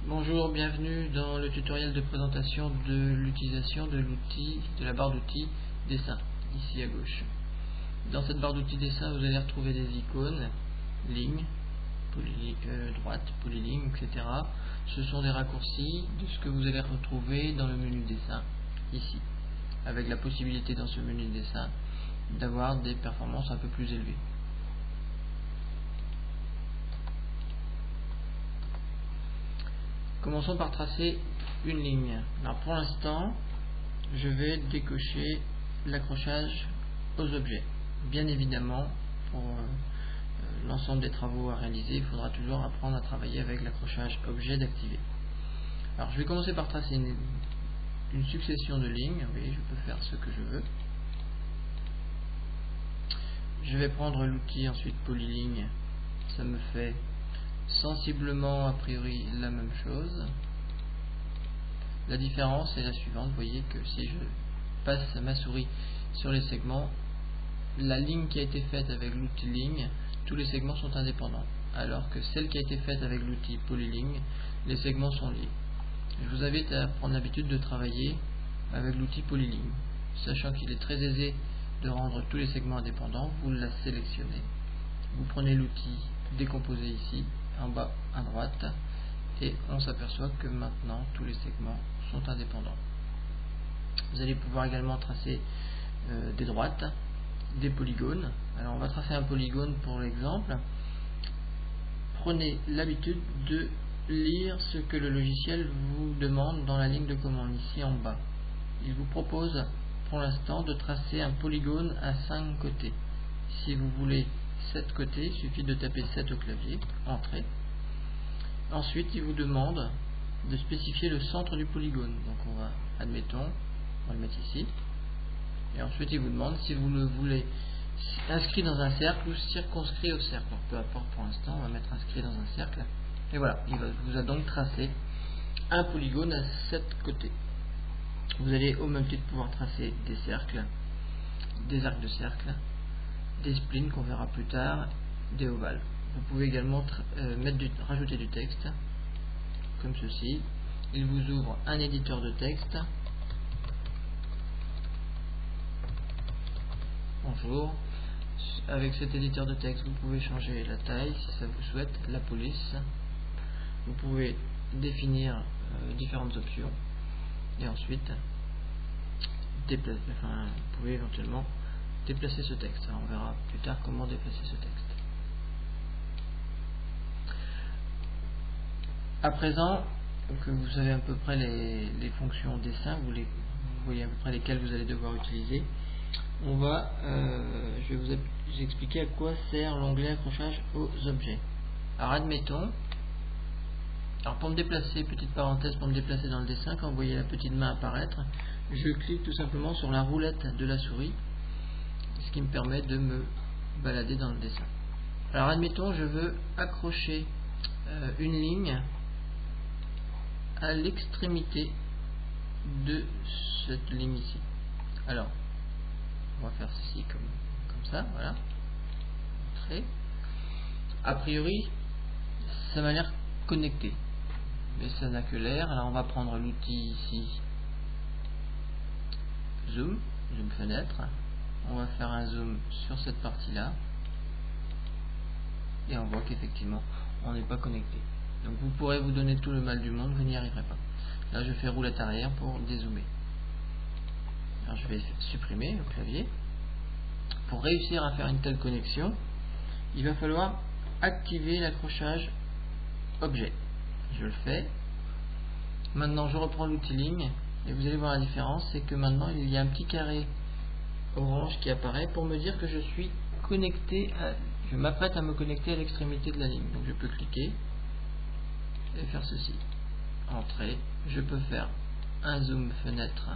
Bonjour, bienvenue dans le tutoriel de présentation de l'utilisation de l'outil, de la barre d'outils dessin, ici à gauche. Dans cette barre d'outils dessin, vous allez retrouver des icônes, lignes, droite, polyligne, etc. Ce sont des raccourcis de ce que vous allez retrouver dans le menu dessin, ici, avec la possibilité dans ce menu dessin d'avoir des performances un peu plus élevées. Commençons par tracer une ligne. Alors pour l'instant, je vais décocher l'accrochage aux objets. Bien évidemment, pour l'ensemble des travaux à réaliser, il faudra toujours apprendre à travailler avec l'accrochage objet d'activer. Alors je vais commencer par tracer une succession de lignes. Oui, je peux faire ce que je veux. Je vais prendre l'outil ensuite polyligne. Ça me fait sensiblement a priori la même chose. La différence est la suivante, vous voyez que si je passe ma souris sur les segments, la ligne qui a été faite avec l'outil ligne, tous les segments sont indépendants, alors que celle qui a été faite avec l'outil polyligne, les segments sont liés. Je vous invite à prendre l'habitude de travailler avec l'outil polyligne, sachant qu'il est très aisé de rendre tous les segments indépendants. Vous la sélectionnez, vous prenez l'outil décomposé ici en bas à droite et on s'aperçoit que maintenant tous les segments sont indépendants. Vous allez pouvoir également tracer des droites, des polygones. Alors on va tracer un polygone pour l'exemple. Prenez l'habitude de lire ce que le logiciel vous demande dans la ligne de commande ici en bas. Il vous propose pour l'instant de tracer un polygone à 5 côtés. Si vous voulez 7 côtés, il suffit de taper 7 au clavier, entrée. Ensuite, il vous demande de spécifier le centre du polygone. Donc on va, admettons, on va le mettre ici. Et ensuite, il vous demande si vous le voulez inscrit dans un cercle ou circonscrit au cercle. Donc peu importe pour l'instant, on va mettre inscrit dans un cercle. Et voilà, il vous a donc tracé un polygone à 7 côtés. Vous allez au même titre pouvoir tracer des cercles, des arcs de cercle, des splines qu'on verra plus tard, des ovales. Vous pouvez également rajouter du texte, comme ceci. Il vous ouvre un éditeur de texte. Bonjour. Avec cet éditeur de texte, vous pouvez changer la taille, si ça vous souhaite, la police. Vous pouvez définir différentes options. Et ensuite, vous pouvez éventuellement déplacer ce texte. Alors, on verra plus tard comment déplacer ce texte. À présent que vous savez à peu près les fonctions dessin, vous voyez à peu près lesquelles vous allez devoir utiliser, je vais vous expliquer à quoi sert l'onglet accrochage aux objets. Alors admettons, pour me déplacer, petite parenthèse, pour me déplacer dans le dessin, quand vous voyez la petite main apparaître, je clique tout simplement sur la roulette de la souris, ce qui me permet de me balader dans le dessin. Alors admettons, je veux accrocher une ligne à l'extrémité de cette ligne ici. Alors, on va faire ceci comme ça, voilà. Entrée. A priori, ça m'a l'air connecté, mais ça n'a que l'air. Alors on va prendre l'outil ici, zoom fenêtre. On va faire un zoom sur cette partie-là, et on voit qu'effectivement, on n'est pas connecté. Donc vous pourrez vous donner tout le mal du monde, vous n'y arriverez pas. Là je fais roulette arrière pour dézoomer. Alors je vais supprimer au clavier. Pour réussir à faire une telle connexion, il va falloir activer l'accrochage objet. Je le fais. Maintenant je reprends l'outil ligne et vous allez voir la différence, c'est que maintenant il y a un petit carré orange qui apparaît pour me dire que je suis connecté je m'apprête à me connecter à l'extrémité de la ligne. Donc je peux cliquer et faire ceci. Entrée. Je peux faire un zoom fenêtre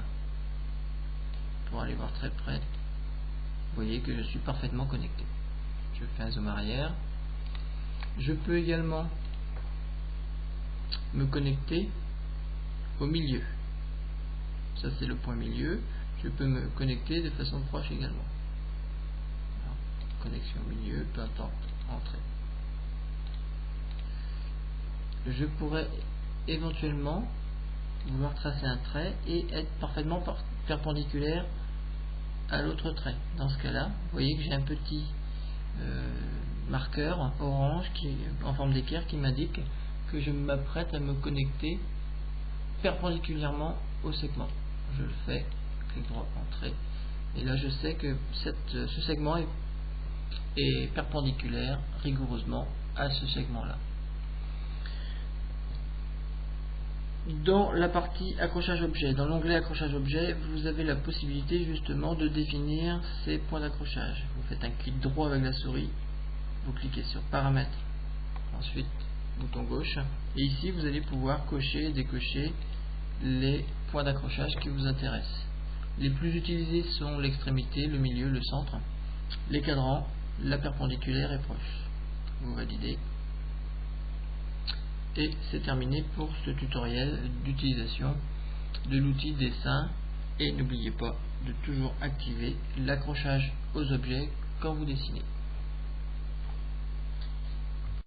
pour aller voir très près. Vous voyez que je suis parfaitement connecté. Je fais un zoom arrière. Je peux également me connecter au milieu. Ça c'est le point milieu. Je peux me connecter de façon proche également. Alors, connexion au milieu, peu importe, entrée. Je pourrais éventuellement vouloir tracer un trait et être parfaitement perpendiculaire à l'autre trait. Dans ce cas-là, vous voyez que j'ai un petit marqueur orange en forme d'équerre qui m'indique que je m'apprête à me connecter perpendiculairement au segment. Je le fais, clic droit, entrée, et là je sais que ce segment est perpendiculaire rigoureusement à ce segment-là. Dans la partie accrochage objet, dans l'onglet accrochage objet, vous avez la possibilité justement de définir ces points d'accrochage. Vous faites un clic droit avec la souris, vous cliquez sur paramètres, ensuite bouton gauche, et ici vous allez pouvoir cocher et décocher les points d'accrochage qui vous intéressent. Les plus utilisés sont l'extrémité, le milieu, le centre, les cadrans, la perpendiculaire et proche. Vous validez. Et c'est terminé pour ce tutoriel d'utilisation de l'outil dessin, et n'oubliez pas de toujours activer l'accrochage aux objets quand vous dessinez.